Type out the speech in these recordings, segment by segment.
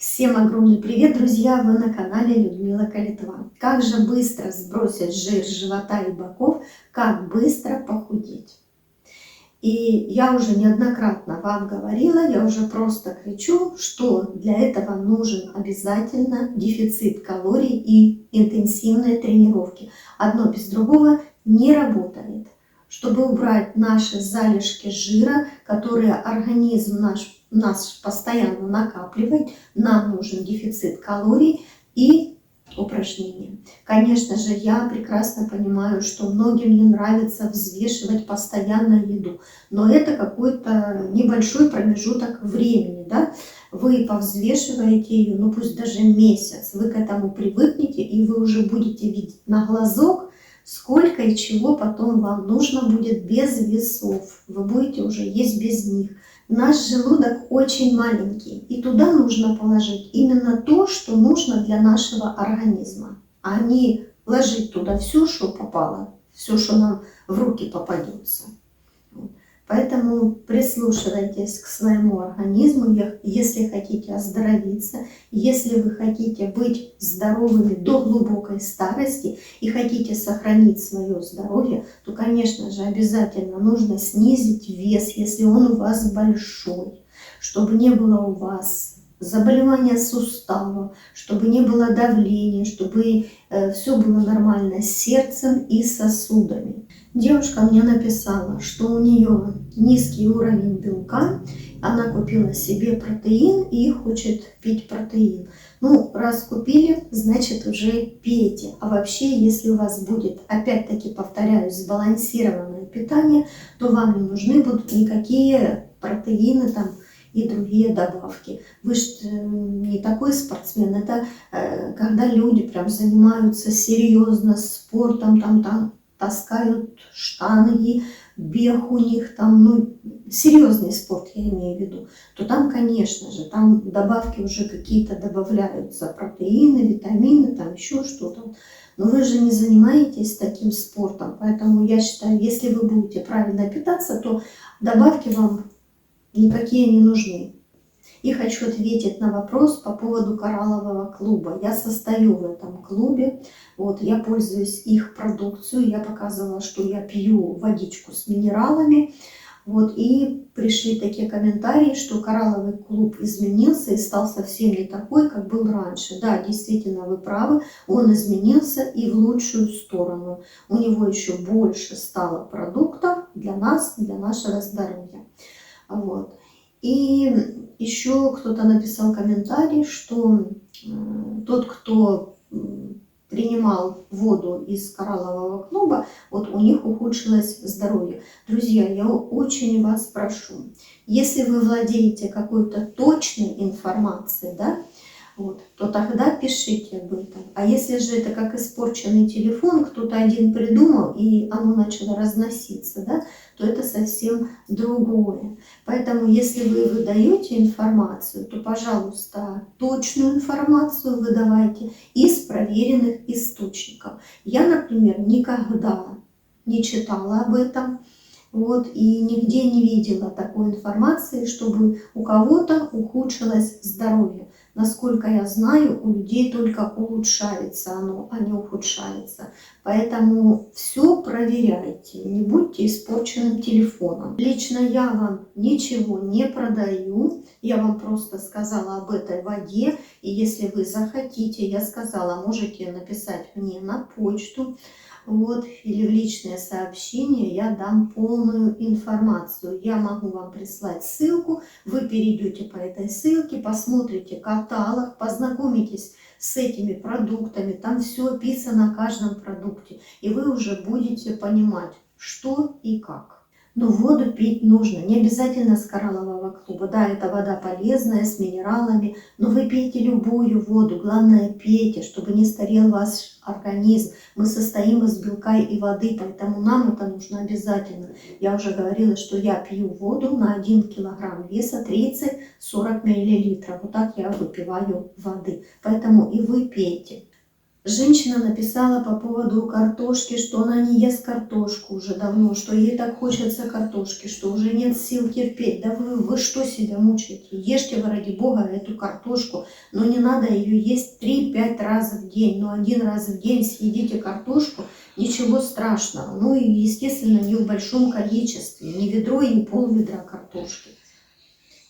Всем огромный привет, друзья! Вы на канале Людмила Калитва. Как же быстро сбросить жир с живота и боков, как быстро похудеть. И я уже неоднократно вам говорила, я уже просто кричу, что для этого нужен обязательно дефицит калорий и интенсивные тренировки. Одно без другого не работает. Чтобы убрать наши залежки жира, которые организм наш постоянно накапливает, нам нужен дефицит калорий и упражнения. Конечно же, я прекрасно понимаю, что многим не нравится взвешивать постоянно еду, но это какой-то небольшой промежуток времени, да? Вы повзвешиваете ее, ну пусть даже месяц, вы к этому привыкнете, и вы уже будете видеть на глазок, сколько и чего потом вам нужно будет без весов. Вы будете уже есть без них. Наш желудок очень маленький, и туда нужно положить именно то, что нужно для нашего организма, а не ложить туда все, что попало, все, что нам в руки попадется. Поэтому прислушивайтесь к своему организму, если хотите оздоровиться, если вы хотите быть здоровыми до глубокой старости и хотите сохранить свое здоровье, то, конечно же, обязательно нужно снизить вес, если он у вас большой, чтобы не было у вас заболевания суставов, чтобы не было давления, чтобы все было нормально с сердцем и сосудами. Девушка мне написала, что у нее низкий уровень белка, она купила себе протеин и хочет пить протеин. Ну, раз купили, значит уже пейте. А вообще, если у вас будет, опять-таки повторяюсь, сбалансированное питание, то вам не нужны будут никакие протеины там и другие добавки. Вы же не такой спортсмен, это когда люди прям занимаются серьезно спортом, там таскают штанги, бег у них там, ну, серьезный спорт я имею в виду, то там, конечно же, там добавки уже какие-то добавляются, протеины, витамины, там еще что-то. Но вы же не занимаетесь таким спортом, поэтому я считаю, если вы будете правильно питаться, то добавки вам никакие не нужны. И хочу ответить на вопрос по поводу кораллового клуба. Я состою в этом клубе, вот, я пользуюсь их продукцией, я показывала, что я пью водичку с минералами, вот, и пришли такие комментарии, что коралловый клуб изменился и стал совсем не такой, как был раньше. Да, действительно, вы правы, он изменился и в лучшую сторону. У него еще больше стало продуктов для нас, для нашего здоровья. Вот. И еще кто-то написал комментарий, что тот, кто принимал воду из кораллового клуба, вот у них ухудшилось здоровье. Друзья, я очень вас прошу, если вы владеете какой-то точной информацией, да, вот, то тогда пишите об этом. А если же это как испорченный телефон, кто-то один придумал и оно начало разноситься, да, то это совсем другое. Поэтому если вы выдаете информацию, то, пожалуйста, точную информацию выдавайте из проверенных источников. Я, например, никогда не читала об этом. Вот, и нигде не видела такой информации, чтобы у кого-то ухудшилось здоровье. Насколько я знаю, у людей только улучшается оно, а не ухудшается. Поэтому все проверяйте, не будьте испорченным телефоном. Лично я вам ничего не продаю, я вам просто сказала об этой воде. И если вы захотите, я сказала, можете написать мне на почту. Вот, или в личное сообщение я дам полную информацию. Я могу вам прислать ссылку, вы перейдете по этой ссылке, посмотрите каталог, познакомитесь с этими продуктами, там все описано о каждом продукте, и вы уже будете понимать, что и как. Но воду пить нужно, не обязательно с кораллового клуба. Да, это вода полезная, с минералами, но вы пейте любую воду. Главное, пейте, чтобы не старел ваш организм. Мы состоим из белка и воды, поэтому нам это нужно обязательно. Я уже говорила, что я пью воду на 1 килограмм веса 30-40 миллилитров. Вот так я выпиваю воды. Поэтому и вы пейте. Женщина написала по поводу картошки, что она не ест картошку уже давно, что ей так хочется картошки, что уже нет сил терпеть. Да вы что себя мучаете? Ешьте вы ради бога эту картошку, но не надо ее есть 3-5 раз в день. Но 1 раз в день съедите картошку, ничего страшного. Ну и естественно не в большом количестве, не ведро и не пол-ведра картошки.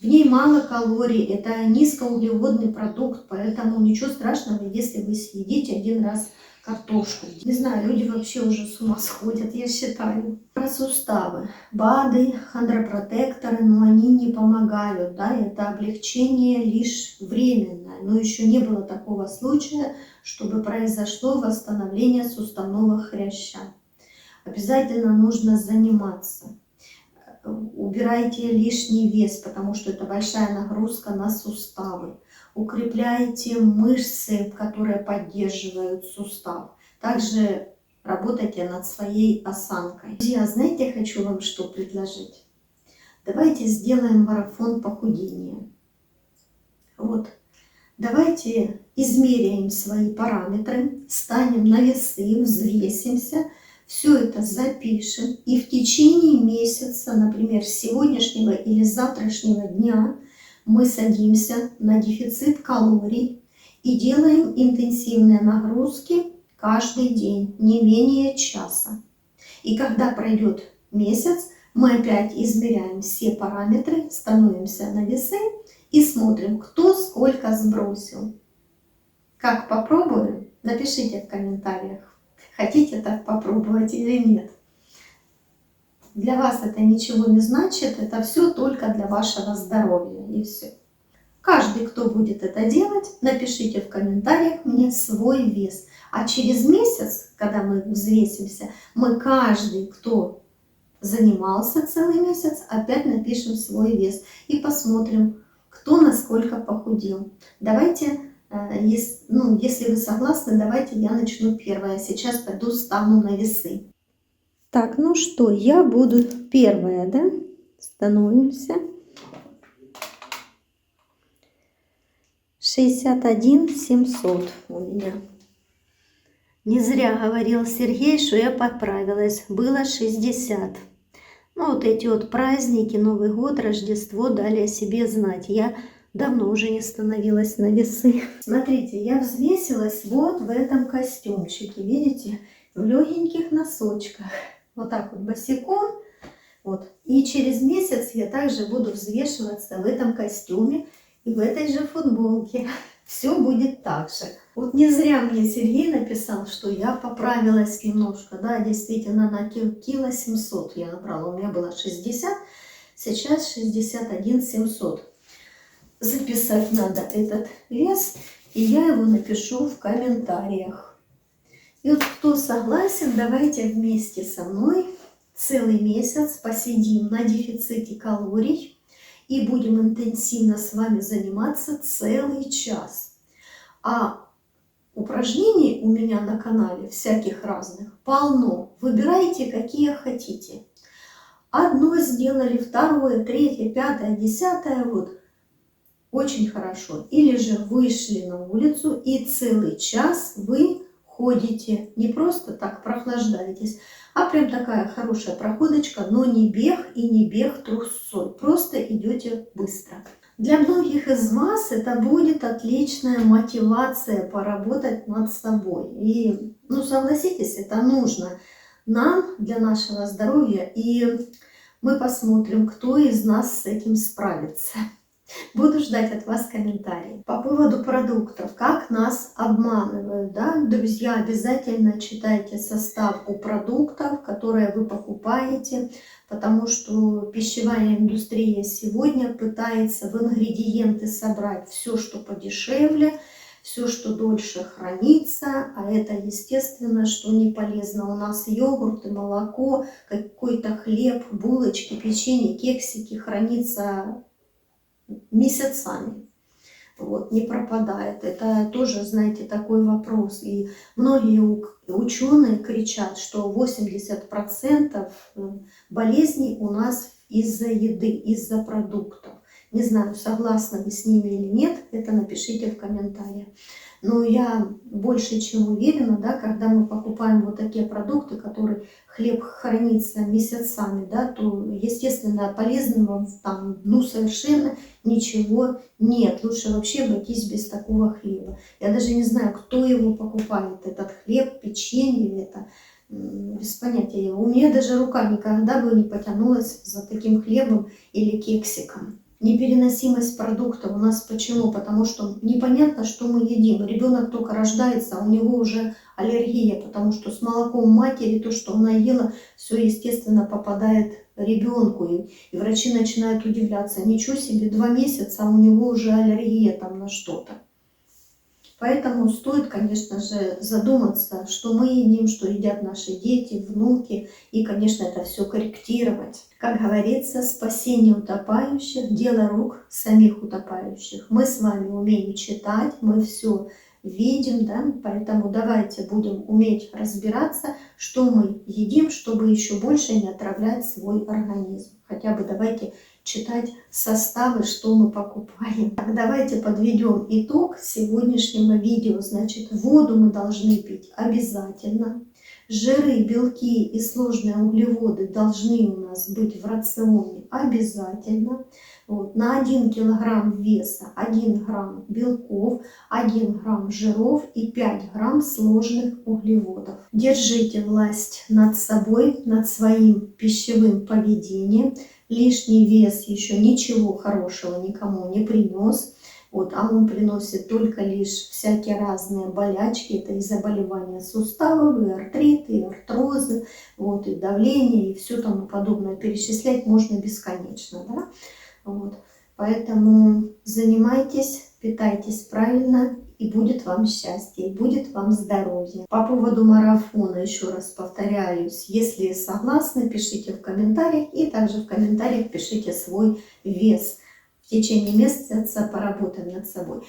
В ней мало калорий, это низкоуглеводный продукт, поэтому ничего страшного, если вы съедите 1 раз картошку. Не знаю, люди вообще уже с ума сходят, я считаю. Про суставы. БАДы, хондропротекторы, но они не помогают, да, это облегчение лишь временное. Но еще не было такого случая, чтобы произошло восстановление суставного хряща. Обязательно нужно заниматься. Убирайте лишний вес, потому что это большая нагрузка на суставы. Укрепляйте мышцы, которые поддерживают сустав. Также работайте над своей осанкой. Друзья, знаете, хочу вам что предложить? Давайте сделаем марафон похудения. Вот. Давайте измеряем свои параметры, станем на весы, взвесимся. Все это запишем, и в течение месяца, например, с сегодняшнего или завтрашнего дня, мы садимся на дефицит калорий и делаем интенсивные нагрузки каждый день, не менее часа. И когда пройдет месяц, мы опять измеряем все параметры, становимся на весы и смотрим, кто сколько сбросил. Как попробуем? Напишите в комментариях. Хотите так попробовать или нет. Для вас это ничего не значит, это все только для вашего здоровья и все. Каждый, кто будет это делать, напишите в комментариях мне свой вес. А через месяц, когда мы взвесимся, мы каждый, кто занимался целый месяц, опять напишем свой вес и посмотрим, кто насколько похудел. Давайте... Если вы согласны, давайте я начну первая. Сейчас пойду стану на весы. Так, ну что, я буду первая, да? Становимся. 61 700 у меня. Не зря говорил Сергей, что я поправилась. Было 60. Ну, вот эти вот праздники, Новый год, Рождество дали о себе знать. Я давно уже не становилась на весы. Смотрите, я взвесилась вот в этом костюмчике, видите, в легеньких носочках. Вот так вот босиком. Вот. И через месяц я также буду взвешиваться в этом костюме и в этой же футболке. Все будет так же. Вот не зря мне Сергей написал, что я поправилась немножко. Да, действительно, на кило 700 я набрала. У меня было 60, сейчас 61 700. Записать надо этот вес, и я его напишу в комментариях. И вот кто согласен, давайте вместе со мной целый месяц посидим на дефиците калорий и будем интенсивно с вами заниматься целый час. А упражнений у меня на канале всяких разных полно. Выбирайте, какие хотите. Одно сделали, второе, третье, пятое, десятое, вот. Очень хорошо. Или же вышли на улицу и целый час вы ходите. Не просто так прохлаждаетесь, а прям такая хорошая проходочка, но не бег и не бег трусцой. Просто идете быстро. Для многих из вас это будет отличная мотивация поработать над собой. И, согласитесь, это нужно нам, для нашего здоровья. И мы посмотрим, кто из нас с этим справится. Буду ждать от вас комментарии. По поводу продуктов, как нас обманывают, да? Друзья, обязательно читайте состав у продуктов, которые вы покупаете, потому что пищевая индустрия сегодня пытается в ингредиенты собрать все, что подешевле, все, что дольше хранится, а это, естественно, что не полезно. У нас йогурт и молоко, какой-то хлеб, булочки, печенье, кексики хранится месяцами, вот, не пропадает. Это тоже, знаете, такой вопрос. И многие ученые кричат, что 80% болезней у нас из-за еды, из-за продуктов. Не знаю, согласны вы с ними или нет, это напишите в комментариях. Но я больше чем уверена, да, когда мы покупаем вот такие продукты, которые хлеб хранится месяцами, да, то, естественно, полезного там, ну, совершенно ничего нет. Лучше вообще обойтись без такого хлеба. Я даже не знаю, кто его покупает, этот хлеб, печенье, это без понятия. У меня даже рука никогда бы не потянулась за таким хлебом или кексиком. Непереносимость продукта у нас почему? Потому что непонятно, что мы едим. Ребенок только рождается, а у него уже аллергия, потому что с молоком матери то, что она ела, все естественно попадает ребенку. И врачи начинают удивляться. Ничего себе, 2 месяца, а у него уже аллергия там на что-то. Поэтому стоит, конечно же, задуматься, что мы едим, что едят наши дети, внуки, и, конечно, это все корректировать. Как говорится, спасение утопающих – дело рук самих утопающих. Мы с вами умеем читать, мы все видим, да? Поэтому давайте будем уметь разбираться, что мы едим, чтобы еще больше не отравлять свой организм. Хотя бы давайте читать составы, что мы покупаем. Так, давайте подведем итог сегодняшнего видео. Значит, воду мы должны пить обязательно. Жиры, белки и сложные углеводы должны у нас быть в рационе обязательно. Вот, на 1 килограмм веса 1 грамм белков, 1 грамм жиров и 5 грамм сложных углеводов. Держите власть над собой, над своим пищевым поведением. Лишний вес еще ничего хорошего никому не принес. Вот, а он приносит только лишь всякие разные болячки. Это и заболевания суставов, и артриты, и артрозы, вот, и давление, и все тому подобное. Перечислять можно бесконечно. Да? Вот. Поэтому занимайтесь, питайтесь правильно, и будет вам счастье, и будет вам здоровье. По поводу марафона еще раз повторяюсь, если согласны, пишите в комментариях, и также в комментариях пишите свой вес. В течение месяца поработаем над собой.